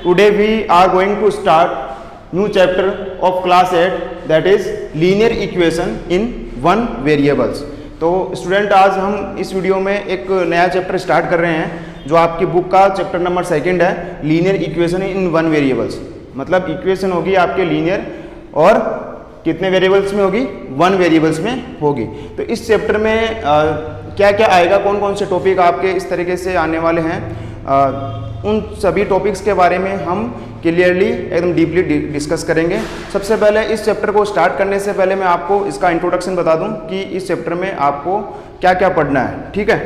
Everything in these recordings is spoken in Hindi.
Today we are going to start new chapter of class 8, that is linear equation in one variables. तो स्टूडेंट आज हम इस वीडियो में एक नया चैप्टर स्टार्ट कर रहे हैं जो आपकी बुक का चैप्टर नंबर 2 है, linear equation in one variables. मतलब इक्वेशन होगी आपके लीनियर और कितने वेरिएबल्स में होगी, वन वेरिएबल्स में होगी। तो इस चैप्टर में क्या क्या आएगा, कौन कौन से टॉपिक आपके इस तरीके से आने वाले हैं, उन सभी टॉपिक्स के बारे में हम क्लियरली एकदम डीपली डिस्कस करेंगे। सबसे पहले इस चैप्टर को स्टार्ट करने से पहले मैं आपको इसका इंट्रोडक्शन बता दूं कि इस चैप्टर में आपको क्या क्या पढ़ना है। ठीक है,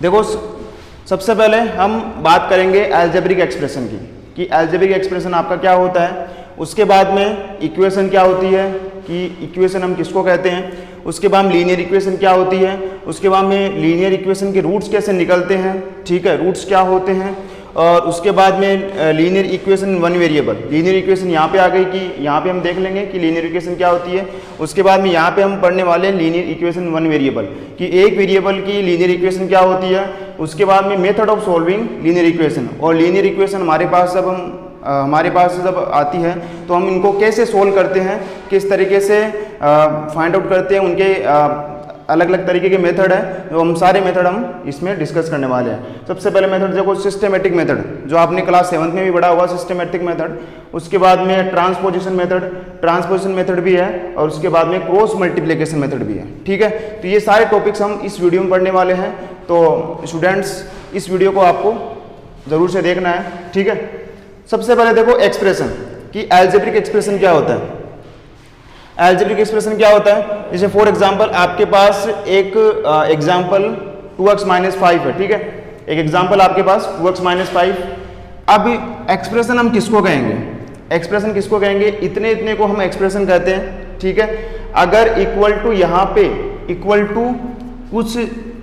देखो सबसे पहले हम बात करेंगे अलजेब्रिक एक्सप्रेशन की, कि अलजेब्रिक एक्सप्रेशन आपका क्या होता है। उसके बाद में इक्वेशन क्या होती है, कि इक्वेशन हम किसको कहते हैं। उसके बाद लीनियर इक्वेशन क्या होती है। उसके बाद में लीनियर इक्वेशन के रूट्स कैसे निकलते हैं, ठीक है, रूट्स क्या होते हैं। और उसके बाद में linear equation one variable, linear equation यहाँ पे आ गई कि यहाँ पे हम देख लेंगे कि लीनियर इक्वेशन क्या होती है। उसके बाद में यहाँ पे हम पढ़ने वाले हैं लीनियर इक्वेशन वन वेरिएबल, कि एक वेरिएबल की लीनियर इक्वेशन क्या होती है। उसके बाद में method of solving linear equation, और लीनियर इक्वेशन हमारे पास जब आती है तो हम इनको कैसे सोल्व करते हैं, किस तरीके से फाइंड आउट करते हैं, उनके अलग अलग तरीके के मेथड है, जो हम सारे मेथड हम इसमें डिस्कस करने वाले हैं। सबसे पहले मेथड देखो सिस्टेमेटिक मेथड, जो आपने क्लास 7 में भी पढ़ा होगा, सिस्टेमेटिक मेथड। उसके बाद में ट्रांसपोजिशन मेथड भी है, और उसके बाद में क्रॉस मल्टीप्लिकेशन मेथड भी है। ठीक है, तो ये सारे टॉपिक्स हम इस वीडियो में पढ़ने वाले हैं। तो स्टूडेंट्स इस वीडियो को आपको ज़रूर से देखना है। ठीक है, सबसे पहले देखो एक्सप्रेशन, कि अलजेब्रिक एक्सप्रेशन क्या होता है। अलजेब्रिक एक्सप्रेशन क्या होता है, जैसे फॉर एग्जांपल आपके पास एक एग्जांपल 2x - 5 है। ठीक है, एक एग्जांपल आपके पास 2x - 5। अब एक्सप्रेशन हम किसको कहेंगे, एक्सप्रेशन किसको कहेंगे, इतने को हम एक्सप्रेशन कहते हैं। ठीक है, अगर इक्वल टू यहाँ पे इक्वल टू कुछ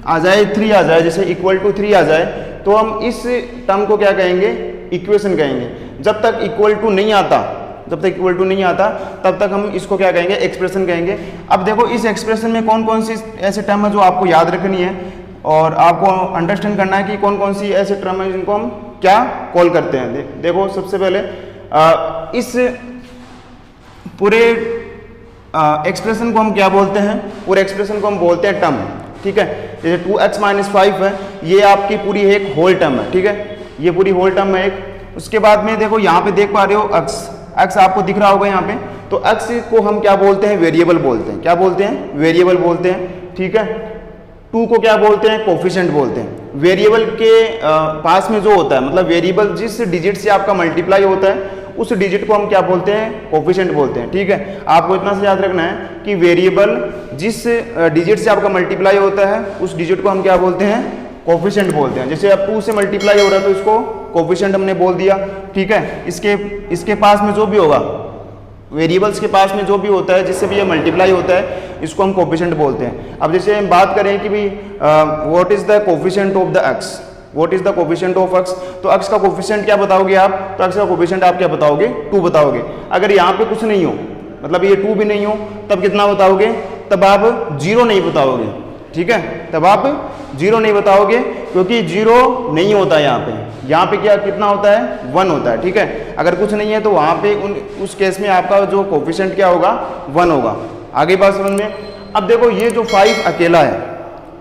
आ जाए, 3 आ जाए, जैसे इक्वल टू 3 आ जाए, तो हम इस टर्म को क्या कहेंगे, इक्वेशन कहेंगे। जब तक इक्वल टू नहीं आता, तब तक हम इसको क्या कहेंगे, एक्सप्रेशन कहेंगे। अब देखो इस एक्सप्रेशन में कौन कौन सी ऐसे टर्म है जो आपको याद रखनी है, और आपको अंडरस्टैंड करना है कि कौन कौन सी ऐसे टर्म है जिनको हम क्या कॉल करते हैं। देखो सबसे पहले इस पूरे एक्सप्रेशन को हम क्या बोलते हैं, पूरे एक्सप्रेशन को हम बोलते हैं टर्म। ठीक है, जैसे 2x - 5 है, ये आपकी पूरी एक होल टर्म है। ठीक है, ये पूरी होल टर्म है एक। उसके बाद में देखो यहाँ पे देख पा रहे हो अक्स आपको दिख रहा होगा यहाँ पे, तो अक्स को हम क्या बोलते हैं, वेरिएबल बोलते हैं। क्या बोलते हैं, वेरिएबल बोलते हैं। ठीक है, 2 को क्या बोलते हैं, कोफिशिएंट बोलते हैं। वेरिएबल के पास में जो होता है, मतलब वेरिएबल जिस डिजिट से आपका मल्टीप्लाई होता है उस डिजिट को हम क्या बोलते हैं, कोफिशिएंट बोलते हैं। ठीक है, आपको इतना से याद रखना है कि वेरिएबल जिस डिजिट से आपका मल्टीप्लाई होता है उस डिजिट को हम क्या बोलते हैं, कोफिशिएंट बोलते हैं। जैसे अब 2 से मल्टीप्लाई हो रहा है तो इसको कोफिशिएंट हमने बोल दिया। ठीक है, इसके पास में जो भी होगा, वेरिएबल्स के पास में जो भी होता है जिससे भी ये मल्टीप्लाई होता है, इसको हम कोफिशिएंट बोलते हैं। अब जैसे हम बात करें कि भाई what is the coefficient of the x, what is the coefficient of x, तो एक्स का कोफिशिएंट क्या बताओगे आप, तो एक्स का कोफिशिएंट आप क्या बताओगे, 2 बताओगे। अगर यहाँ पे कुछ नहीं हो, मतलब ये 2 भी नहीं हो, तब कितना बताओगे, तब आप 0 नहीं बताओगे। ठीक है, तब आप 0 नहीं बताओगे, क्योंकि 0 नहीं होता है यहाँ पे क्या कितना होता है, 1 होता है। ठीक है, अगर कुछ नहीं है तो वहाँ पे उस केस में आपका जो कोफिशिएंट क्या होगा, 1 होगा। आगे बात समझ में। अब देखो ये जो 5 अकेला है,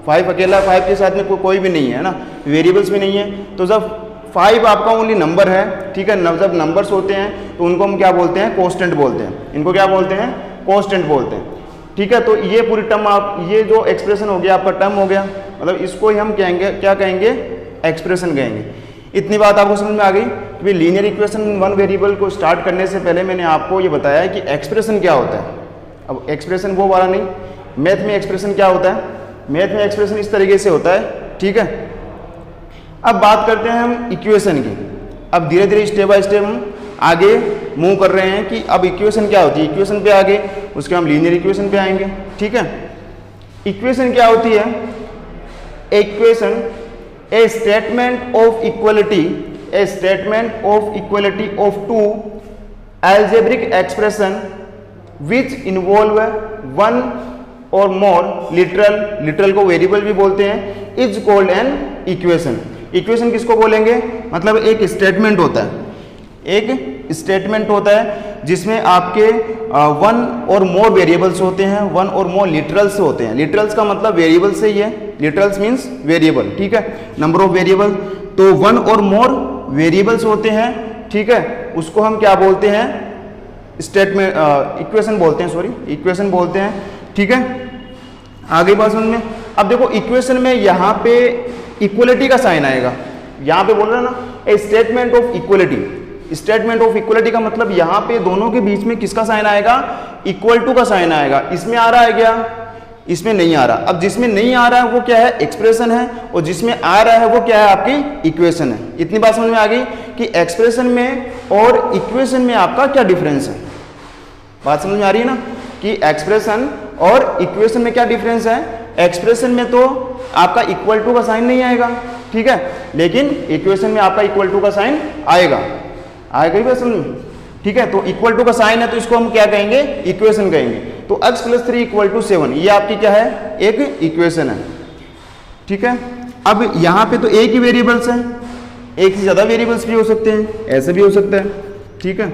5 अकेला, 5 के साथ में कोई भी नहीं है ना, वेरिएबल्स भी नहीं है। तो जब 5 आपका ओनली नंबर है, ठीक है, जब नंबर्स होते हैं तो उनको हम क्या बोलते हैं, कांस्टेंट बोलते हैं। इनको क्या बोलते हैं, कांस्टेंट बोलते हैं। ठीक है, तो ये पूरी टर्म ये जो एक्सप्रेशन हो गया आपका टर्म हो गया, मतलब इसको ही हम कहेंगे, क्या कहेंगे, एक्सप्रेशन कहेंगे। इतनी बात आपको समझ में आ गई कि लीनियर इक्वेशन वन वेरिएबल को स्टार्ट करने से पहले मैंने आपको ये बताया कि एक्सप्रेशन क्या होता है। अब एक्सप्रेशन वो वाला नहीं, मैथ में एक्सप्रेशन क्या होता है, मैथ में एक्सप्रेशन इस तरीके से होता है। ठीक है, अब बात करते हैं हम इक्वेशन की। अब धीरे धीरे स्टेप बाय स्टेप हम आगे मूव कर रहे हैं कि अब इक्वेशन क्या होती है, इक्वेशन पे आगे, उसके हम लीनियर इक्वेशन पे आएंगे। ठीक है, इक्वेशन क्या होती है, equation A statement of equality, A statement of equality of 2 algebraic expression which involve 1 और मोर लिटरल को वेरिएबल भी बोलते हैं, is called an equation. Equation किसको बोलेंगे, मतलब एक स्टेटमेंट होता है, एक स्टेटमेंट होता है जिसमें आपके वन और मोर वेरिएबल्स होते हैं, वन और मोर लिटरल्स होते हैं। लिटरल्स का मतलब वेरिएबल से ही है, लिटरल्स मीन्स वेरिएबल, ठीक है, नंबर ऑफ वेरिएबल। तो वन और मोर वेरिएबल्स होते हैं, ठीक है, उसको हम क्या बोलते हैं, स्टेटमेंट इक्वेशन बोलते हैं, सॉरी इक्वेशन बोलते हैं, ठीक है। आगे बात समझ में। अब देखो इक्वेशन में यहाँ पे इक्वलिटी का साइन आएगा, यहाँ पे बोल रहे हैं ना ए statement of equality. Statement of equality का मतलब यहाँ पे दोनों के बीच में किसका साइन आएगा, इक्वल टू का साइन आएगा। इसमें आ रहा है क्या, इसमें नहीं आ रहा। अब जिसमें नहीं आ रहा है वो क्या है, एक्सप्रेशन है, और जिसमें आ रहा है वो क्या है, आपकी इक्वेशन है। इतनी बात समझ में आ गई कि एक्सप्रेशन में और इक्वेशन में आपका क्या डिफरेंस है। बात समझ में आ रही है ना कि एक्सप्रेशन और इक्वेशन में क्या डिफरेंस है। एक्सप्रेशन में तो आपका इक्वल टू का साइन नहीं आएगा, ठीक है, लेकिन इक्वेशन में आपका इक्वल टू का साइन आएगा, आएगा ही बात समझ में, ठीक है। तो इक्वल टू का साइन है तो इसको हम क्या कहेंगे, इक्वेशन कहेंगे। तो x + 3 = 7, ये आपकी क्या है, एक इक्वेशन है, ठीक है। अब यहाँ पे तो एक ही वेरिएबल्स है, एक से ज्यादा वेरिएबल्स भी हो सकते हैं, ऐसे भी हो सकता है, ठीक है,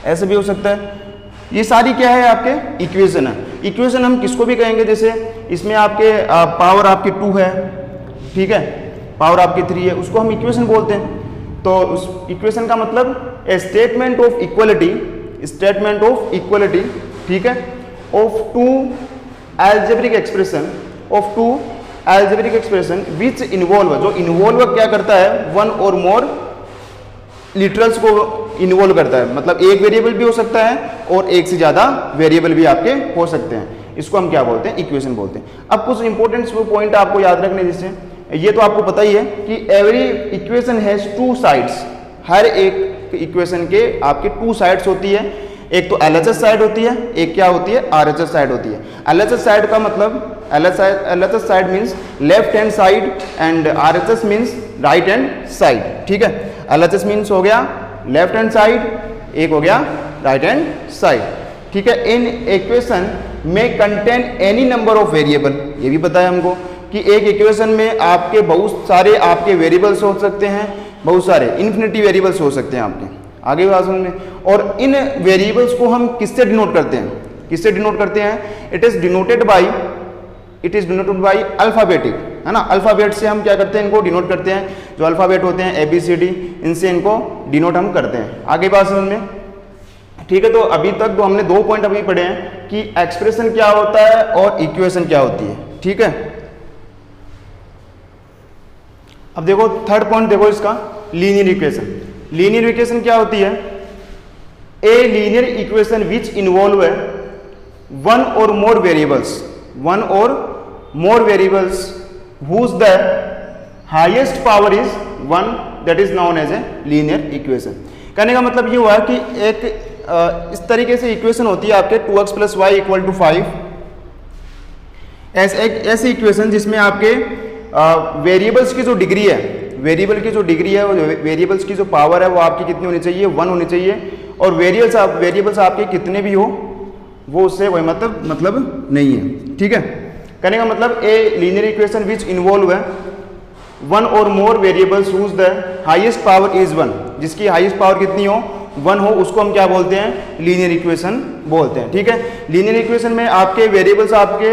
ऐसे भी हो सकता है। ये सारी क्या है, आपके इक्वेशन है। इक्वेशन हम किसको भी कहेंगे, जैसे इसमें आपके पावर आपकी 2 है, ठीक है, पावर आपकी 3 है, उसको हम इक्वेशन बोलते हैं। तो उस इक्वेशन का मतलब a statement of equality, statement of equality, ठीक है, of two algebraic expression, of two algebraic expression which involve, जो इन्वॉल्व क्या करता है, वन और मोर लिटरल्स को इन्वॉल्व करता है। मतलब एक वेरिएबल भी हो सकता है और एक से ज्यादा वेरिएबल भी आपके हो सकते हैं। इसको हम क्या बोलते हैं, इक्वेशन बोलते हैं। अब कुछ इंपॉर्टेंट पॉइंट आपको याद रखने, जैसे ये तो आपको पता ही है कि एवरी इक्वेशन हैज 2 साइड्स। हर एक इक्वेशन के आपके 2 साइड्स होती है, एक तो LHS साइड होती है, एक क्या होती है, RHS साइड होती है। LHS साइड का मतलब LHS side means left hand side and RHS means right hand side, ठीक है। LHS मीन्स हो गया लेफ्ट हैंड साइड, एक हो गया राइट हैंड साइड, ठीक है। इन इक्वेशन में contain any number of variable, ये भी पता है हमको कि एक इक्वेशन में आपके बहुत सारे आपके वेरिएबल्स हो सकते हैं, बहुत सारे इन्फिनिटी वेरिएबल्स हो सकते हैं आपके, आगे बात समझ में। और इन वेरिएबल्स को हम किससे डिनोट करते हैं, किससे डिनोट करते हैं, it is denoted by alphabetic, है ना। अल्फाबेट से हम क्या करते हैं, इनको डिनोट करते हैं। जो अल्फाबेट होते हैं ABCD, इनसे इनको डिनोट हम करते हैं। आगे बात समझ में, ठीक है। तो अभी तक तो हमने 2 पॉइंट अभी पढ़े हैं कि एक्सप्रेशन क्या होता है और इक्वेशन क्या होती है, ठीक है। अब देखो थर्ड पॉइंट देखो इसका, लीनियर इक्वेशन। लीनियर इक्वेशन क्या होती है, ए linear equation which involve one और मोर वेरिएबल्स, वन और more variables whose the highest power is 1, that is known as a linear equation। कहने का मतलब ये हुआ कि एक इस तरीके से इक्वेशन होती है आपके 2x + y = 5। ऐसी इक्वेशन जिसमें आपके वेरिएबल्स की जो डिग्री है, वेरिएबल की जो डिग्री है, वेरिएबल्स की जो पावर है वो आपकी कितनी होनी चाहिए, 1 होनी चाहिए। और वेरिएबल्स आपके कितने भी हो वो उससे कोई मतलब नहीं है, ठीक है। कहने का मतलब a linear equation which involve है वन और more variables whose the highest power is 1, जिसकी हाईएस्ट पावर कितनी हो, 1 हो, उसको हम क्या बोलते हैं, लीनियर इक्वेशन बोलते हैं, ठीक है। लीनियर इक्वेशन में आपके वेरिएबल्स आपके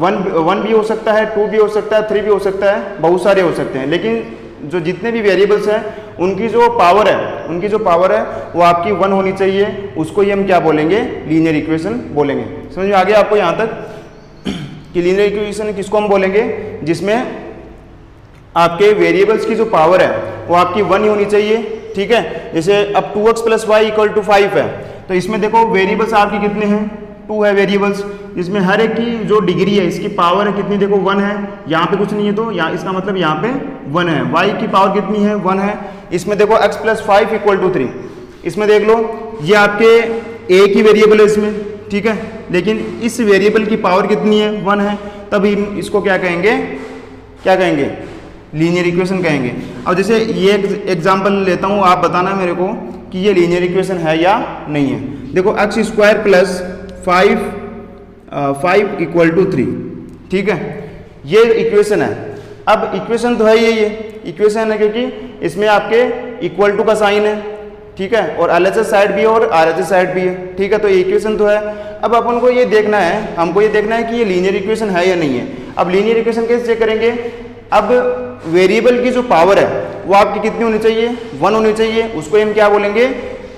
1 भी हो सकता है, 2 भी हो सकता है, 3 भी हो सकता है, बहुत सारे हो सकते हैं। लेकिन जो जितने भी वेरिएबल्स हैं उनकी जो पावर है वो आपकी 1 होनी चाहिए, उसको ही हम क्या बोलेंगे, लीनियर इक्वेशन बोलेंगे। समझ में आ गया आपको यहाँ तक कि लीनियर इक्वेशन किसको हम बोलेंगे, जिसमें आपके वेरिएबल्स की जो पावर है वो आपकी 1 ही होनी चाहिए, ठीक है। जैसे अब 2x + y = 5 है, तो इसमें देखो वेरिएबल्स आपकी कितने हैं, 2 है वेरिएबल्स, जिसमें हर एक की जो डिग्री है, इसकी पावर है कितनी, देखो 1 है, यहाँ पे कुछ नहीं है तो यहाँ इसका मतलब यहाँ पे 1 है। y की पावर कितनी है, 1 है। इसमें देखो x + 5 = 3, इसमें देख लो ये आपके एक ही वेरिएबल है इसमें, ठीक है, लेकिन इस वेरिएबल की पावर कितनी है, 1 है, तभी इसको क्या कहेंगे, लीनियर इक्वेशन कहेंगे। अब जैसे ये एग्जांपल लेता हूँ, आप बताना मेरे को कि ये लीनियर इक्वेशन है या नहीं है। देखो x² + 5 = 3, ठीक है, ये इक्वेशन है। अब इक्वेशन तो है ये इक्वेशन है, क्योंकि इसमें आपके इक्वल टू का साइन है, ठीक है, और LHS साइड भी है और RHS साइड भी है, ठीक है, तो ये इक्वेशन तो है। अब अपन को ये देखना है, हमको ये देखना है कि ये लीनियर इक्वेशन है या नहीं है। अब लीनियर इक्वेशन कैसे चेक करेंगे? अब वेरिएबल की जो पावर है वो आपकी कितनी होनी चाहिए? 1 होनी चाहिए, उसको हम क्या बोलेंगे?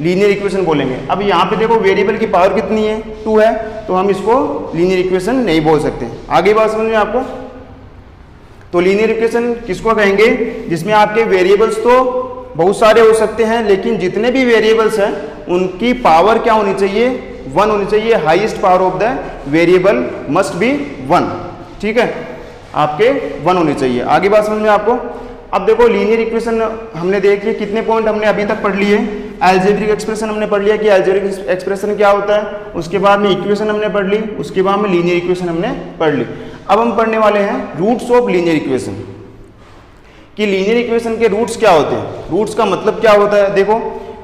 लीनियर इक्वेशन बोलेंगे। अब यहाँ पे देखो वेरिएबल की पावर कितनी है? 2 है, तो हम इसको लीनियर इक्वेशन नहीं बोल सकते। आगे बात समझ में आपको? तो लीनियर इक्वेशन किसको कहेंगे? जिसमें आपके वेरिएबल्स तो बहुत सारे हो सकते हैं, लेकिन जितने भी वेरिएबल्स हैं उनकी पावर क्या होनी चाहिए? 1 होनी चाहिए। Highest power of the variable must be 1, ठीक है, आपके 1 होनी चाहिए। आगे बात समझ में आपको? अब देखो लीनियर इक्वेशन हमने देख लिया, कितने पॉइंट हमने अभी तक पढ़ लिए। अलजेब्रिक एक्सप्रेशन हमने पढ़ लिया कि अलजेब्रिक एक्सप्रेशन क्या होता है, उसके बाद में इक्वेशन हमने पढ़ ली, उसके बाद में लीनियर इक्वेशन हमने पढ़ ली। अब हम पढ़ने वाले हैं रूट्स ऑफ लीनियर इक्वेशन, कि लीनियर इक्वेशन के रूट्स क्या होते हैं, रूट्स का मतलब क्या होता है। देखो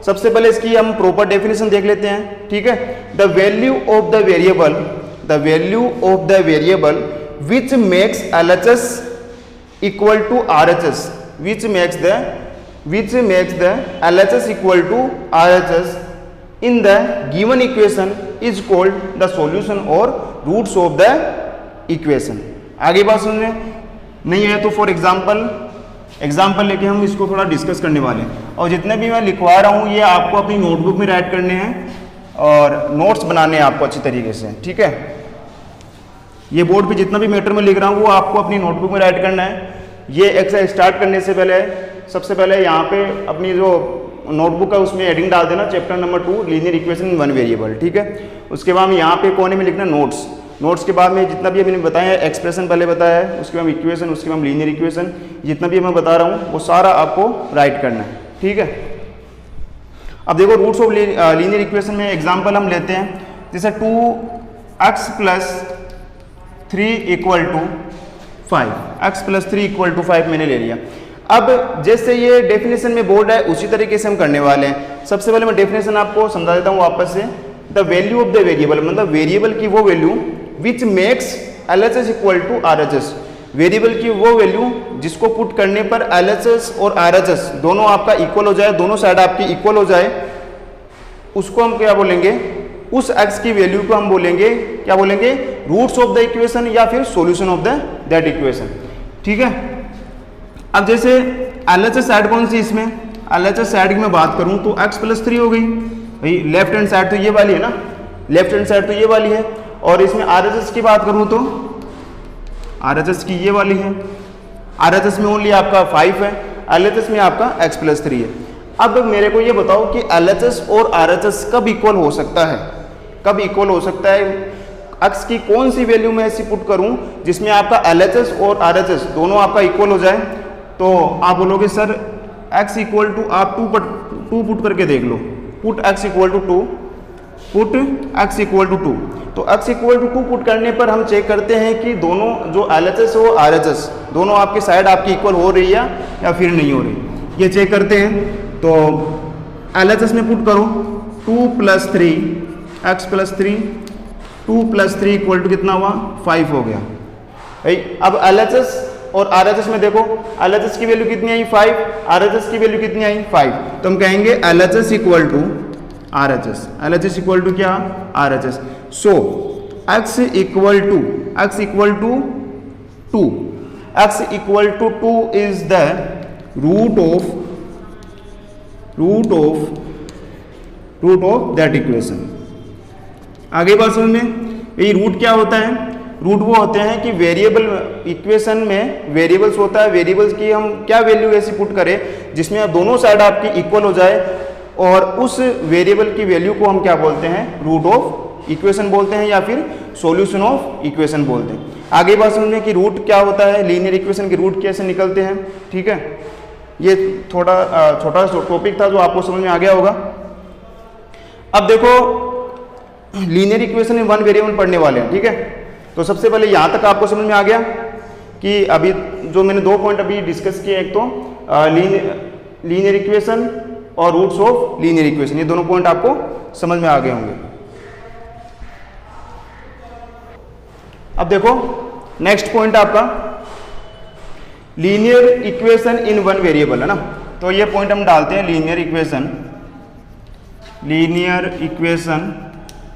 सबसे पहले इसकी हम प्रॉपर डेफिनेशन देख लेते हैं, ठीक है। The value of the variable, the value of the variable which makes LHS equal to RHS, which makes the LHS equal to RHS in the given equation is called the solution or roots of the equation। आगे बात सुनने नहीं है तो फॉर एग्जाम्पल लेके हम इसको थोड़ा डिस्कस करने वाले हैं, और जितने भी मैं लिखवा रहा हूँ ये आपको अपनी नोटबुक में राइट करने हैं और नोट्स बनाने हैं आपको अच्छी तरीके से, ठीक है। ये बोर्ड पे जितना भी मैटर में लिख रहा हूँ वो आपको अपनी नोटबुक में राइट करना है। ये एक्सरसाइज स्टार्ट करने से पहले सबसे पहले यहाँ पे अपनी जो नोटबुक है उसमें हेडिंग डाल देना, चैप्टर नंबर 2 लीनियर इक्वेशन इन 1 वेरिएबल, ठीक है। उसके बाद में यहाँ पे कोने में लिखना नोट्स के बाद में जितना भी मैंने बताया है, एक्सप्रेशन पहले बताया है, उसके बाद इक्वेशन, उसके बाद लीनियर इक्वेशन, जितना भी मैं बता रहा हूँ वो सारा आपको राइट करना है, ठीक है। अब देखो रूट्स ऑफ लीनियर इक्वेशन में एग्जाम्पल हम लेते हैं, जैसे 2x + 3 = 5, x + 3 = 5 मैंने ले लिया। अब जैसे ये डेफिनेशन में बोर्ड है उसी तरीके से हम करने वाले हैं। सबसे पहले मैं डेफिनेशन आपको समझा देता हूँ वापस से। The value of the variable मतलब वेरिएबल की वो value which makes LHS equal to RHS, variable की वो वैल्यू जिसको पुट करने पर LHS और RHS दोनों आपका इक्वल हो जाए, दोनों साइड आपकी इक्वल हो जाए, उसको हम क्या बोलेंगे? उस x की वैल्यू को हम बोलेंगे, क्या बोलेंगे? रूट्स ऑफ द इक्वेशन या फिर सॉल्यूशन ऑफ दैट इक्वेशन, ठीक है। अब जैसे LHS साइड कौन सी इसमें? LHS साइड की मैं बात करूं तो x + 3 हो गई भाई, लेफ्ट हैंड साइड तो ये वाली है ना, लेफ्ट हैंड साइड तो ये वाली है, और इसमें RHS की बात करूं तो RHS की ये वाली है। RHS में ओनली आपका 5 है, LHS में आपका x + 3 है। अब मेरे को ये बताओ कि LHS और RHS कब इक्वल हो सकता है? कब इक्वल हो सकता है? x की कौन सी वैल्यू में ऐसी पुट करूं जिसमें आपका LHS और RHS दोनों आपका इक्वल हो जाए? तो आप बोलोगे सर x = आप 2 पुट करके देख लो, पुट x = 2, पुट x = 2। तो x = 2 पुट करने पर हम चेक करते हैं कि दोनों जो LHS और RHS दोनों आपकी साइड आपकी इक्वल हो रही है या फिर नहीं हो रही, ये चेक करते हैं। तो LHS में पुट करो 2 + 3 x + 3, 2 + 3 = कितना हुआ? 5 हो गया भाई। अब LHS और RHS में देखो, LHS की वैल्यू कितनी आई? 5, RHS की वैल्यू कितनी आई? 5। तो हम कहेंगे LHS = RHS, LHS = क्या? RHS। So x = 2, x = 2, x = 2 is the root of that equation। आगे बात समझ में, ये रूट क्या होता है? रूट वो होते हैं कि वेरिएबल, इक्वेशन में वेरिएबल्स होता है, वेरिएबल्स की हम क्या वैल्यू ऐसी पुट करें जिसमें दोनों साइड आपकी इक्वल हो जाए, और उस वेरिएबल की वैल्यू को हम क्या बोलते हैं? रूट ऑफ इक्वेशन बोलते हैं या फिर सॉल्यूशन ऑफ इक्वेशन बोलते हैं। आगे बात समझने कि रूट क्या होता है, लीनियर इक्वेशन के रूट कैसे निकलते हैं, ठीक है। ये थोड़ा छोटा टॉपिक था जो आपको समझ में आ गया होगा। अब देखो लीनियर इक्वेशन में 1 वेरिएबल पढ़ने वाले हैं, ठीक है। तो सबसे पहले यहाँ तक आपको समझ में आ गया कि अभी जो मैंने 2 पॉइंट अभी डिस्कस किए, एक तो लीनियर इक्वेशन और रूट्स ऑफ लीनियर इक्वेशन, ये दोनों पॉइंट आपको समझ में आ गए होंगे। अब देखो नेक्स्ट पॉइंट आपका linear equation in one variable है ना, तो ये पॉइंट हम डालते हैं, linear equation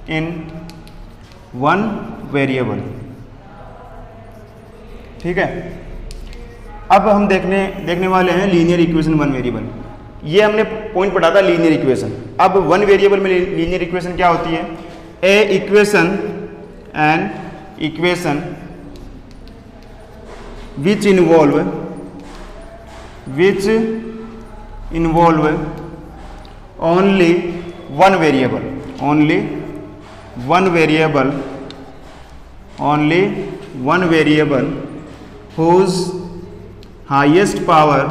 in one variable. ठीक है, अब हम देखने वाले हैं लीनियर इक्वेशन वन वेरिएबल। ये हमने पॉइंट पढ़ा था लीनियर इक्वेशन। अब वन वेरिएबल में लीनियर इक्वेशन क्या होती है? ए equation which involve only one variable whose highest power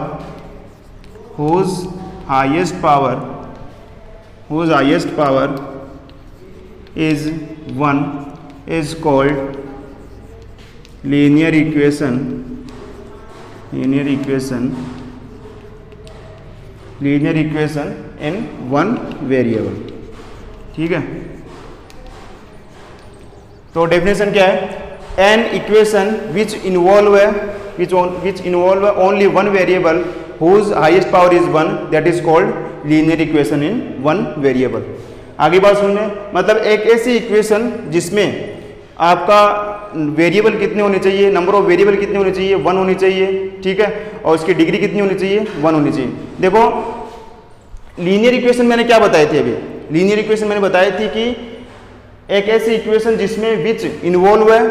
is 1 is called linear equation in one variable। ठीक है, तो डेफिनेशन क्या है? An equation which involve only one variable whose highest power is 1 that is called linear equation in one variable। आगे बात सुनने, मतलब एक ऐसी इक्वेशन जिसमें आपका वेरिएबल कितने होने चाहिए, नंबर ऑफ वेरिएबल कितने होने चाहिए? 1 होनी चाहिए। ठीक है, और उसकी डिग्री कितनी होनी चाहिए? 1 होनी चाहिए। देखो लीनियर इक्वेशन मैंने क्या बताई थी अभी? लीनियर इक्वेशन मैंने बताई थी कि एक ऐसी इक्वेशन जिसमें विच इन्वॉल्व है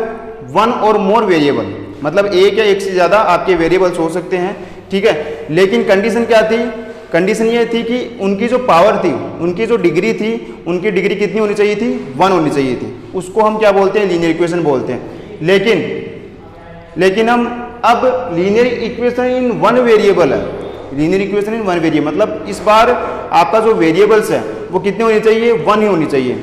वन और मोर वेरिएबल, मतलब एक या एक से ज़्यादा आपके वेरिएबल्स हो सकते हैं। ठीक है, लेकिन कंडीशन क्या थी? कंडीशन ये थी कि उनकी जो पावर थी, उनकी जो डिग्री थी, उनकी डिग्री कितनी होनी चाहिए थी? 1 होनी चाहिए थी। उसको हम क्या बोलते हैं? लीनियर इक्वेशन बोलते हैं। लेकिन हम अब linear equation in one variable है। Linear equation in one variable मतलब इस बार आपका जो वेरिएबल्स है वो कितने होने चाहिए? 1 ही होनी चाहिए,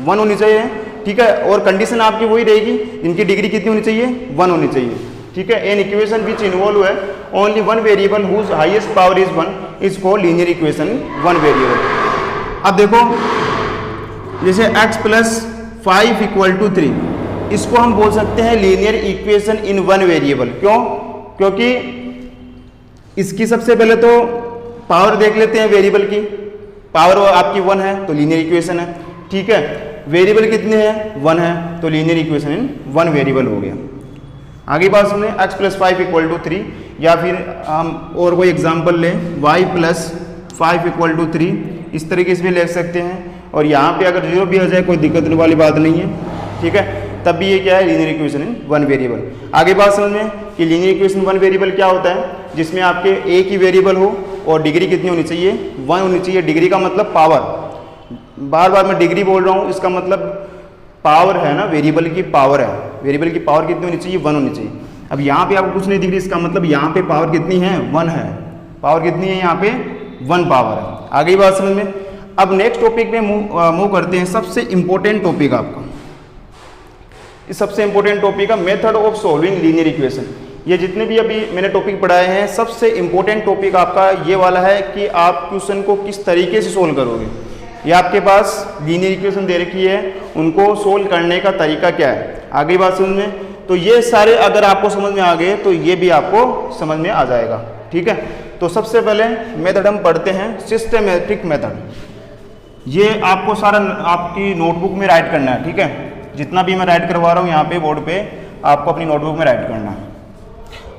1 होनी चाहिए। ठीक है, और कंडीशन आपकी वही रहेगी, इनकी डिग्री कितनी होनी चाहिए? 1 होनी चाहिए। ठीक है, एन इक्वेशन विच इन्वॉल्व है only one variable whose highest power is 1 is called linear equation one variable. अब देखो जैसे x + 5 = 3, इसको हम बोल सकते हैं linear equation in one variable. क्यों? क्योंकि इसकी सबसे पहले तो पावर देख लेते हैं, वेरिएबल की पावर आपकी 1 है तो लीनियर इक्वेशन है। ठीक है, वेरिएबल कितने हैं? 1 है तो linear equation in one variable हो गया। आगे बात सुनिए, x + 5 = 3, या फिर हम और कोई एग्जांपल लें, y + 5 = 3, इस तरीके से भी ले सकते हैं। और यहाँ पे अगर 0 भी आ जाए कोई दिक्कत वाली बात नहीं है। ठीक है, तब भी ये क्या है? Linear equation in one variable. आगे बात समझ में कि लीनियर इक्वेशन वन वेरिएबल क्या होता है? जिसमें आपके एक ही वेरिएबल हो और डिग्री कितनी होनी चाहिए? 1 होनी चाहिए। डिग्री का मतलब पावर, बार बार मैं डिग्री बोल रहा हूँ, इसका मतलब पावर है ना, वेरिएबल की पावर है। वेरिएबल की पावर कितनी होनी चाहिए? 1 होनी चाहिए। अब यहाँ पे आपको कुछ नहीं दिख रही, इसका मतलब यहाँ पे पावर कितनी है? 1 है। पावर कितनी है? यहाँ पे 1 पावर है। आगे बात समझ में। अब नेक्स्ट टॉपिक में मूव करते हैं। सबसे इंपॉर्टेंट टॉपिक आपका, इस सबसे इंपॉर्टेंट टॉपिक का method of solving linear equation. ये जितने भी अभी मैंने टॉपिक पढ़ाए हैं, सबसे इंपॉर्टेंट टॉपिक आपका ये वाला है कि आप क्वेश्चन को किस तरीके से सोल्व करोगे। ये आपके पास लीनियर इक्वेशन दे रखी है, उनको सोल्व करने का तरीका क्या है। आगे बात समझ में, तो ये सारे अगर आपको समझ में आ गए तो ये भी आपको समझ में आ जाएगा। ठीक है, तो सबसे पहले मेथड हम पढ़ते हैं, सिस्टमेटिक मेथड। ये आपको सारा आपकी नोटबुक में राइट करना है। ठीक है, जितना भी मैं राइट करवा रहा हूँ यहाँ पे बोर्ड पे, आपको अपनी नोटबुक में राइट करना है।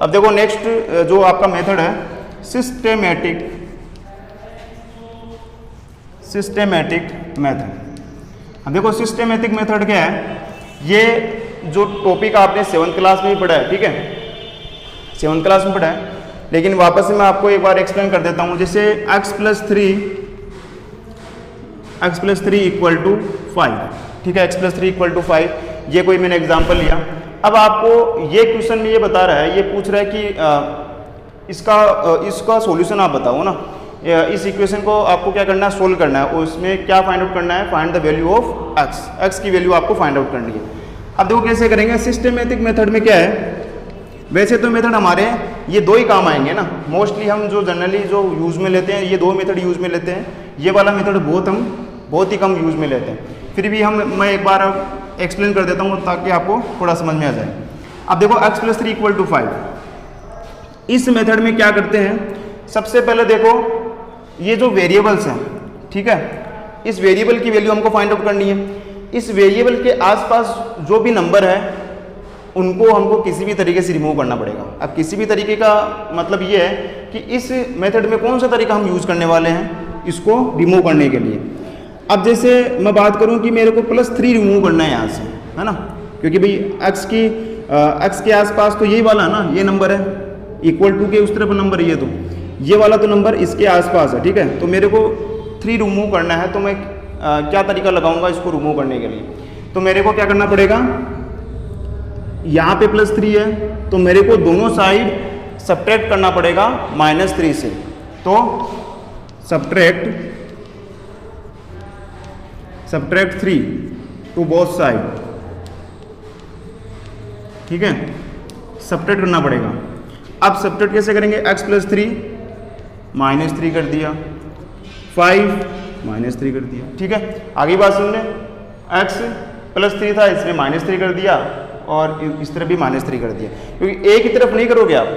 अब देखो नेक्स्ट जो आपका मेथड है, सिस्टेमेटिक मेथड। अब देखो सिस्टेमेटिक मेथड क्या है? ये जो टॉपिक आपने 7th क्लास में भी पढ़ा है। ठीक है, 7th क्लास में पढ़ा है, लेकिन वापस से मैं आपको एक बार एक्सप्लेन कर देता हूँ। जैसे x + 3 = 5। ठीक है, x + 3 = 5, ये कोई मैंने एग्जांपल लिया। अब आपको ये क्वेश्चन में ये बता रहा है, ये पूछ रहा है कि इसका सॉल्यूशन आप बताओ ना। इस इक्वेशन को आपको क्या करना है? सोल्व करना है। उसमें क्या फाइंड आउट करना है? Find the value of x की वैल्यू आपको फाइंड आउट करनी है। अब देखो कैसे करेंगे। सिस्टेमेटिक मेथड में क्या है? वैसे तो मेथड हमारे ये 2 ही काम आएंगे ना। मोस्टली हम जो जनरली जो यूज़ में लेते हैं, ये 2 मेथड यूज़ में लेते हैं। ये वाला मेथड बहुत ही कम यूज़ में लेते हैं। फिर भी मैं एक बार एक्सप्लेन कर देता हूँ ताकि आपको थोड़ा समझ में आ जाए। अब देखो x + 3 = 5। इस मेथड में क्या करते हैं, सबसे पहले देखो ये जो वेरिएबल्स हैं, ठीक है, इस वेरिएबल की वैल्यू हमको फाइंड आउट करनी है। इस वेरिएबल के आसपास जो भी नंबर है उनको हमको किसी भी तरीके से रिमूव करना पड़ेगा। अब किसी भी तरीके का मतलब ये है कि इस मेथड में कौन सा तरीका हम यूज़ करने वाले हैं इसको रिमूव करने के लिए। अब जैसे मैं बात करूं कि मेरे को +3 रिमूव करना है यहाँ से, है ना, क्योंकि भाई x के आसपास तो यही वाला है ना, ये नंबर है, =2 के उस तरफ नंबर ये, तो ये वाला तो नंबर इसके आसपास है, ठीक है। तो मेरे को 3 रिमूव करना है, तो मैं क्या तरीका लगाऊंगा इसको रिमूव करने के लिए। तो मेरे को क्या करना पड़ेगा, यहाँ पे +3 है तो मेरे को दोनों साइड सब्ट्रैक्ट करना पड़ेगा -3 से। तो सब्ट्रैक्ट 3 टू बोथ साइड, ठीक है, सब्ट्रैक्ट करना पड़ेगा। अब सब्ट्रैक्ट कैसे करेंगे, x + 3 -3 कर दिया, 5 -3 कर दिया, ठीक है। आगे बात सुन लें, x +3 था इसमें -3 कर दिया और इस तरफ भी -3 कर दिया, क्योंकि एक ही तरफ नहीं करोगे आप,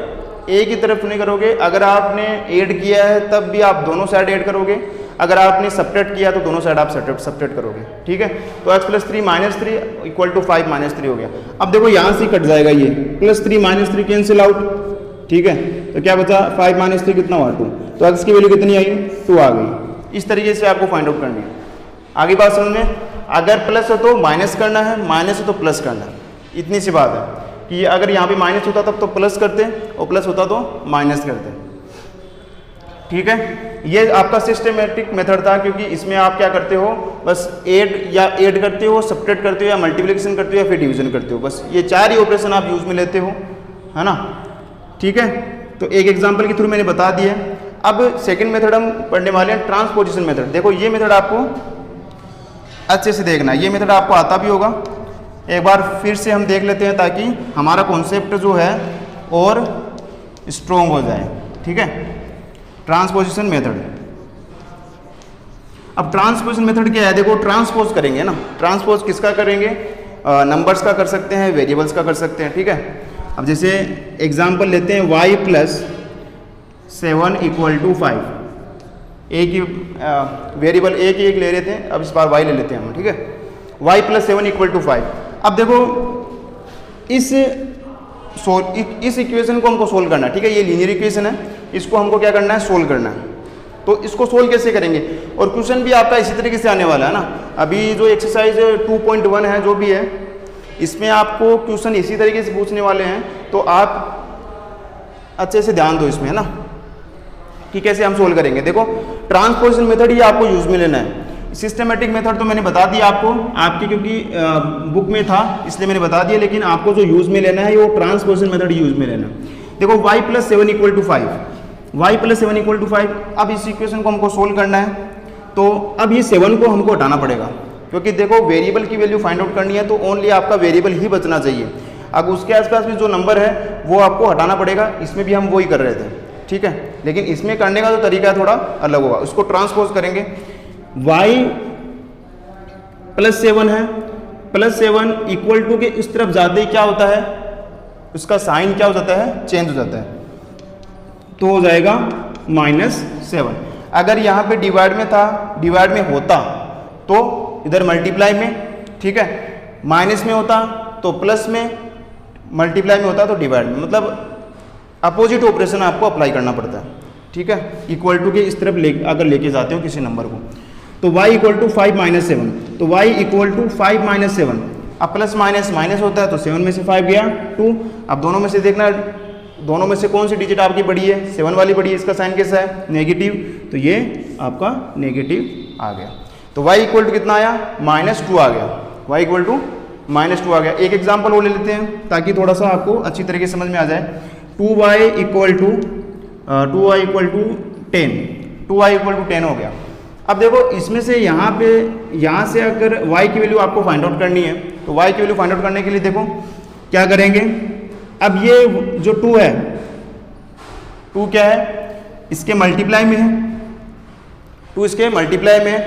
एक ही तरफ नहीं करोगे। अगर आपने ऐड किया है तब भी आप दोनों साइड ऐड करोगे, अगर आपने सब्ट्रैक्ट किया तो दोनों साइड आप सब्ट्रैक्ट करोगे, ठीक है। तो x + 3 -3 = 5 -3 हो गया। अब देखो यहाँ से कट जाएगा, ये +3 -3 कैंसिल आउट, ठीक है। तो क्या बचा, 5 -3 कितना हुआ, 2। तो x की वैल्यू कितनी आई, 2 आ गई। इस तरीके से आपको फाइंड आउट करनी है। आगे बात समझ में, अगर प्लस हो तो माइनस करना है, माइनस हो तो प्लस करना है, इतनी सी बात है कि अगर यहाँ पे माइनस होता तब तो प्लस करते और प्लस होता तो माइनस करते, ठीक है। ये आपका सिस्टमेटिक मेथड था, क्योंकि इसमें आप क्या करते हो, बस ऐड करते हो, सब्ट्रैक्ट करते हो, या मल्टीप्लिकेशन करते हो, या फिर डिवीजन करते हो, बस ये 4 ही ऑपरेशन आप यूज में लेते हो, है ना, ठीक है। तो एक एग्जांपल के थ्रू मैंने बता दिया। अब सेकंड मेथड हम पढ़ने वाले हैं, ट्रांसपोजिशन मेथड। देखो ये मेथड आपको अच्छे से देखना है, ये मेथड आपको आता भी होगा। एक बार फिर से हम देख लेते हैं ताकि हमारा कॉन्सेप्ट जो है और स्ट्रोंग हो जाए, ठीक है। ट्रांसपोजिशन मेथड, अब ट्रांसपोजिशन मेथड क्या है, देखो ट्रांसपोज करेंगे ना, ट्रांसपोज किसका करेंगे, नंबर्स का कर सकते हैं, वेरिएबल्स का कर सकते हैं, ठीक है। अब जैसे एग्जांपल लेते हैं, y + 7 = 5, एक ही वेरिएबल एक ले रहे थे, अब इस बार y ले लेते हैं हम, ठीक है। y + 7 = 5। अब देखो इस इक्वेशन को हमको सोल्व करना है, ठीक है। ये लीनियर इक्वेशन है, इसको हमको क्या करना है, सोल्व करना है। तो इसको सोल्व कैसे करेंगे, और क्वेश्चन भी आपका इसी तरीके से आने वाला है ना। अभी जो एक्सरसाइज 2.1 है जो भी है, इसमें आपको क्वेश्चन इसी तरीके से पूछने वाले हैं, तो आप अच्छे से ध्यान दो इसमें, है ना, कि कैसे हम सोल्व करेंगे। देखो ट्रांसपोजिशन मेथड ही आपको यूज में लेना है। सिस्टमेटिक मेथड तो मैंने बता दिया आपको, आपकी क्योंकि बुक में था इसलिए मैंने बता दिया, लेकिन आपको जो यूज में लेना है वो ट्रांसपोजिशन मेथड यूज में लेना है। देखो y + 7 = 5, y + 7 = 5। अब इस इक्वेशन को हमको सोल्व करना है, तो अब ये 7 को हमको हटाना पड़ेगा, क्योंकि देखो वेरिएबल की वैल्यू फाइंड आउट करनी है तो ओनली आपका वेरिएबल ही बचना चाहिए। अब उसके आसपास भी जो नंबर है वो आपको हटाना पड़ेगा। इसमें भी हम वही कर रहे थे, ठीक है, लेकिन इसमें करने का जो तरीका थोड़ा अलग होगा। उसको ट्रांसपोज करेंगे, y + 7 है, +7 = के इस तरफ जाते ही क्या होता है, उसका साइन क्या हो जाता है, चेंज हो जाता है, तो हो जाएगा -7। अगर यहाँ पे डिवाइड में था, डिवाइड में होता तो इधर मल्टीप्लाई में, ठीक है, माइनस में होता तो प्लस में, मल्टीप्लाई में होता तो डिवाइड में, मतलब अपोजिट ऑपरेशन आपको अप्लाई करना पड़ता है, ठीक है। = के इस तरफ अगर लेके जाते हो किसी नंबर को, तो y = 5 - 7, तो y = 5 - 7। अब प्लस माइनस माइनस होता है तो 7 में से 5 गया 2। अब दोनों में से देखना, दोनों में से कौन सी डिजिट आपकी बड़ी है, 7 वाली बड़ी है, इसका साइन कैसा है, नेगेटिव, तो ये आपका नेगेटिव आ गया। तो y = कितना आया, -2 आ गया, y = -2 आ गया। एक एग्जाम्पल और ले लेते हैं ताकि थोड़ा सा आपको अच्छी तरीके से समझ में आ जाए। 2y = 10 हो गया। अब देखो इसमें से यहाँ से अगर y की वैल्यू आपको फाइंड आउट करनी है, तो y की वैल्यू फाइंड आउट करने के लिए देखो क्या करेंगे। अब ये जो 2 है, 2 क्या है, इसके मल्टीप्लाई में है, 2 इसके मल्टीप्लाई में है,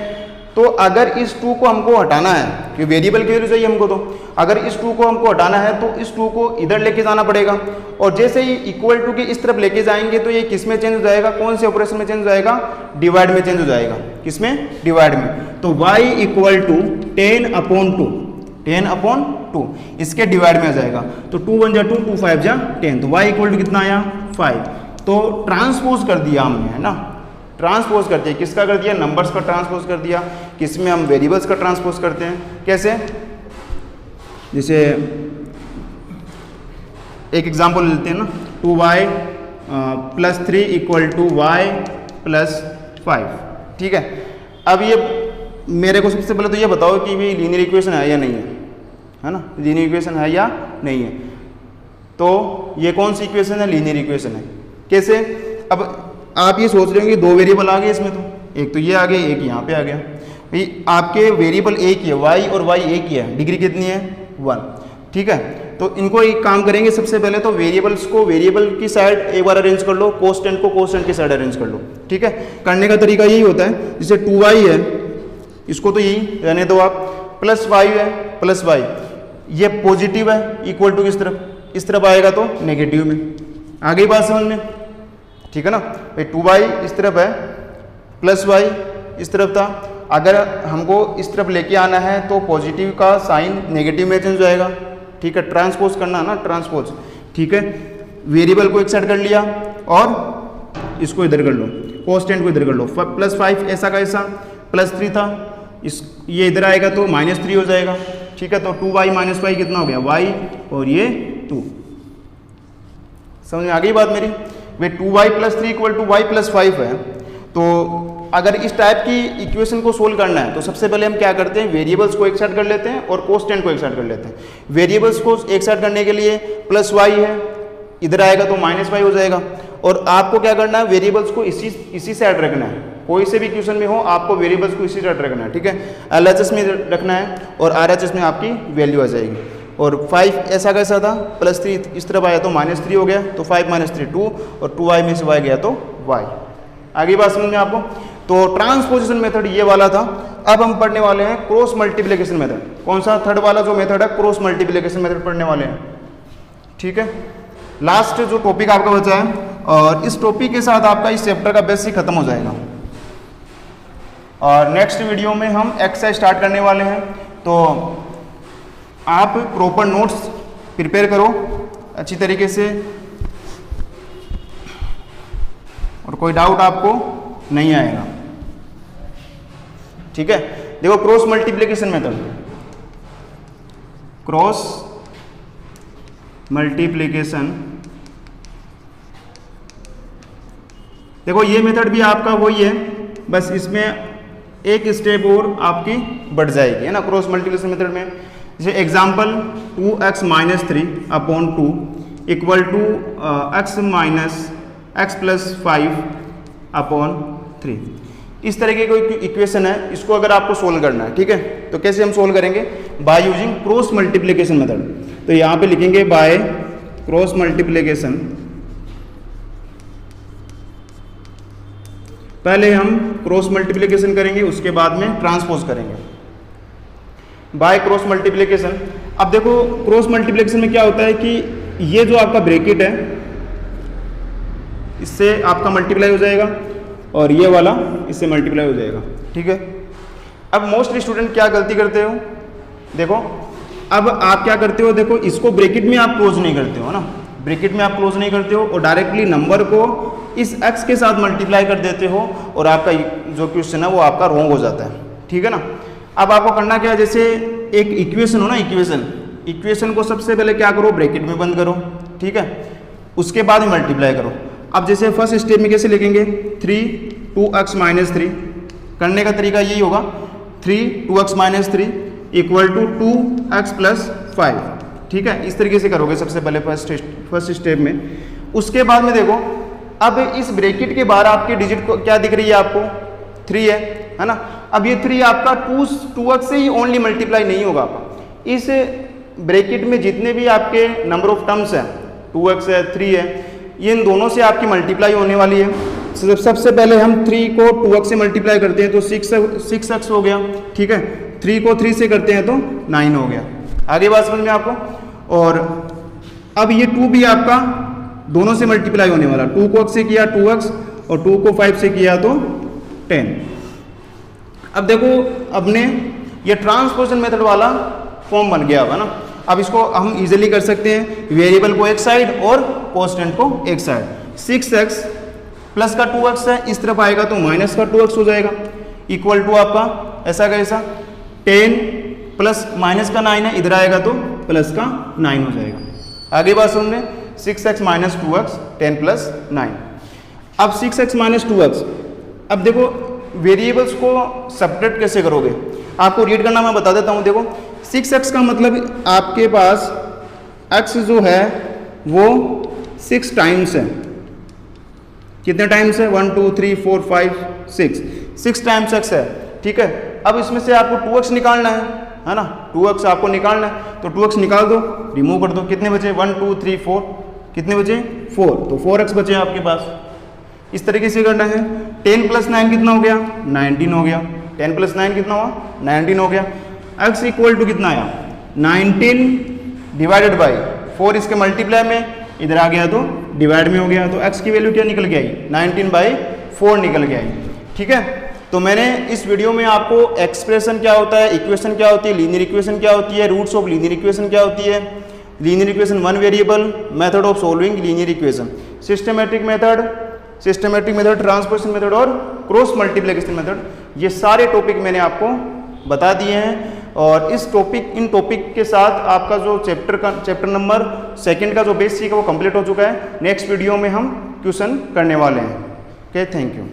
तो अगर इस 2 को हमको हटाना है, क्योंकि वेरिएबल की वैल्यू चाहिए हमको, तो अगर इस 2 को हमको हटाना है तो इस 2 को इधर लेके जाना पड़ेगा, और जैसे ही इक्वल टू के इस तरफ लेके जाएंगे तो ये किस में चेंज हो जाएगा, कौन से ऑपरेशन में चेंज हो जाएगा, डिवाइड में चेंज हो जाएगा। किसमें, डिवाइड में। तो y इक्वल टू 10/2, 10/2 इसके डिवाइड में आ जाएगा। तो 2 1 जा 2, 2 5 जा 10, तो y इक्वल टू कितना आया, 5। तो ट्रांसपोज कर दिया हमने, है ना, ट्रांसपोज करते हैं, किसका कर दिया, नंबर्स का ट्रांसपोज कर दिया। किसमें हम वेरिएबल्स का ट्रांसपोज करते हैं, कैसे, जैसे एक एग्जांपल लेते हैं ना, 2y + 3 इक्वल टू y + 5, ठीक है। अब ये मेरे को सबसे पहले तो ये बताओ कि ये लीनियर इक्वेशन है या नहीं है ना, लीनियर इक्वेशन है या नहीं है। तो ये कौन सी इक्वेशन है, लीनियर इक्वेशन है। कैसे, अब आप ये सोच रहे होंगे 2 वेरिएबल आ गए इसमें, तो एक तो ये आ गया, एक यहाँ पे आ गया। भाई आपके वेरिएबल एक ही है, y और y एक ही है, डिग्री कितनी है, 1, ठीक है। तो इनको एक काम करेंगे, सबसे पहले तो वेरिएबल्स को वेरिएबल की साइड एक बार अरेंज कर लो, कोस्टेंट को कोस्टेंट की साइड अरेंज कर लो, ठीक है। करने का तरीका यही होता है, जैसे 2y है, इसको तो यही रहने दो आप, +5 है, +y, ये पॉजिटिव है, इक्वल टू किस तरफ, इस तरफ आएगा तो नेगेटिव में। आ गई बात समझ में, ठीक है ना। भाई 2y इस तरफ है, +y इस तरफ था, अगर हमको इस तरफ लेके आना है तो पॉजिटिव का साइन नेगेटिव में चेंज हो जाएगा, ठीक है। ट्रांसपोज करना है ना, ट्रांसपोज, ठीक है। वेरिएबल को एक साइड कर लिया और इसको इधर कर लो, कांस्टेंट को इधर कर लो, +5 ऐसा का ऐसा, +3 था, इस ये इधर आएगा तो -3 हो जाएगा, ठीक है। तो 2y - y कितना हो गया, y, और ये 2। समझ में आ गई बात मेरी। वे 2y + 3 इक्वल टू y + 5 है। तो अगर इस टाइप की इक्वेशन को सोल्व करना है तो सबसे पहले हम क्या करते हैं, वेरिएबल्स को एक साइड कर लेते हैं और कोस्टेंट को एक साइड कर लेते हैं। वेरिएबल्स को एक साइड करने के लिए +y है, इधर आएगा तो -y हो जाएगा, और आपको क्या करना है, वेरिएबल्स को इसी साइड रखना है। कोई से भी इक्वेशन में हो आपको वेरिएबल्स को इसी साइड रखना है, ठीक है। LHS में रखना है और RHS में आपकी वैल्यू आ जाएगी। और 5 ऐसा कैसा था, +3 इस तरफ आया तो -3 हो गया, तो 5 - 3 2, और 2y में से y गया तो y। आगे बात समझ में आपको। तो ट्रांसपोजिशन मेथड ये वाला था। अब हम पढ़ने वाले हैं क्रॉस मल्टीप्लिकेशन मेथड। कौन सा, थर्ड वाला जो मेथड है, क्रॉस मल्टीप्लिकेशन मेथड पढ़ने वाले हैं, ठीक है। लास्ट जो टॉपिक आपका बचा है, और इस टॉपिक के साथ आपका इस चैप्टर का बेसिक खत्म हो जाएगा। और नेक्स्ट वीडियो में हम एक्सरसाइज स्टार्ट करने वाले हैं। तो आप प्रॉपर नोट्स प्रिपेयर करो अच्छी तरीके से, और कोई डाउट आपको नहीं आएगा, ठीक है। देखो cross multiplication method, cross multiplication, देखो ये मेथड भी आपका वही है, बस इसमें एक स्टेप और आपकी बढ़ जाएगी, है ना, क्रॉस मल्टीप्लिकेशन मेथड में। जैसे example 2x - 3/2 equal to x + 5/3। इस तरह की कोई इक्वेशन है, इसको अगर आपको सोल्व करना है, ठीक है। तो कैसे हम सोल्व करेंगे, by using cross multiplication method. तो यहाँ पे लिखेंगे बाय क्रॉस मल्टीप्लिकेशन। पहले हम क्रॉस मल्टीप्लिकेशन करेंगे, उसके बाद में ट्रांसपोज करेंगे बाय क्रॉस मल्टीप्लिकेशन। अब देखो क्रॉस मल्टीप्लिकेशन में क्या होता है कि ये जो आपका ब्रैकेट है इससे आपका मल्टीप्लाई हो जाएगा, और ये वाला इससे मल्टीप्लाई हो जाएगा, ठीक है। अब मोस्टली स्टूडेंट क्या गलती करते हो, देखो अब आप क्या करते हो, देखो इसको ब्रैकेट में आप क्लोज नहीं करते हो ना, ब्रैकेट में आप क्लोज नहीं करते हो, और डायरेक्टली नंबर को इस x के साथ मल्टीप्लाई कर देते हो, और आपका जो क्वेश्चन है वो आपका रॉन्ग हो जाता है, ठीक है ना। अब आपको करना क्या है, जैसे एक इक्वेशन हो ना, इक्वेशन को सबसे पहले क्या करो, ब्रैकेट में बंद करो, ठीक है, उसके बाद में मल्टीप्लाई करो। अब जैसे फर्स्ट स्टेप में कैसे लिखेंगे, 3 2x - 3, करने का तरीका यही होगा, 3 2x - 3 इक्वल टू 2x + 5, ठीक है। इस तरीके से करोगे सबसे पहले फर्स्ट स्टेप में। उसके बाद में देखो अब इस ब्रैकेट के बाहर आपके डिजिट को क्या दिख रही है, आपको 3 है ना। अब ये 3 आपका 2x से ही ओनली मल्टीप्लाई नहीं होगा आपका, इस ब्रैकेट में जितने भी आपके नंबर ऑफ टर्म्स हैं, 2x है 3 है, ये इन दोनों से आपकी मल्टीप्लाई होने वाली है, सबसे पहले हम 3 को 2x से मल्टीप्लाई करते हैं तो 6x हो गया, ठीक है। 3 को 3 से करते हैं तो 9 हो गया। आगे बात समझ में आपको। और अब ये 2 भी आपका दोनों से मल्टीप्लाई होने वाला, 2 को x से किया 2x और 2 को 5 से किया तो 10। अब देखो अपने ये ट्रांसपोजिशन मेथड वाला फॉर्म बन गया होगा ना। अब इसको हम इजीली कर सकते हैं, वेरिएबल को एक साइड और कांस्टेंट को एक साइड। 6x प्लस का 2x है, इस तरफ आएगा तो माइनस का 2x हो जाएगा, इक्वल टू आपका ऐसा कैसा 10 प्लस माइनस का 9 है, इधर आएगा तो प्लस का 9 हो जाएगा। आगे बात सुन रहे, 6x माइनस 2x 10 प्लस 9। अब 6x माइनस 2x, अब देखो वेरिएबल्स को सब्ट्रैक्ट कैसे करोगे, आपको रीड करना मैं बता देता हूँ। देखो 6x का मतलब आपके पास x जो है वो 6 टाइम्स है। कितने टाइम्स है? 1 2 3 4 5 6 टाइम्स x है, ठीक है। अब इसमें से आपको 2x निकालना है ना, 2x आपको निकालना है तो 2x निकाल दो, रिमूव कर दो। कितने बचे? 1 2 3 4, कितने बचे? 4, तो 4x बचे आपके पास। इस तरीके से करना है। 10 प्लस 9 कितना हो गया? 19 हो गया। 10 प्लस 9 कितना हुआ? 19 हो गया। x इक्वल टू कितना आया? 19 डिवाइडेड बाई 4, इसके मल्टीप्लाई में इधर आ गया तो डिवाइड में हो गया, तो x की वैल्यू क्या निकल के आई? 19/4 निकल के आई, ठीक है। तो मैंने इस वीडियो में आपको एक्सप्रेशन क्या होता है, इक्वेशन क्या होती है, लीनियर इक्वेशन क्या होती है, रूट्स ऑफ लीनियर इक्वेशन क्या होती है, linear equation one variable, method of solving linear equation, systematic method, transposition method और क्रॉस मल्टीप्लिकेशन मेथड, ये सारे टॉपिक मैंने आपको बता दिए हैं। और इन टॉपिक के साथ आपका जो चैप्टर नंबर 2 का जो बेसिक है वो कंप्लीट हो चुका है। नेक्स्ट वीडियो में हम क्वेश्चन करने वाले हैं। Okay, thank you.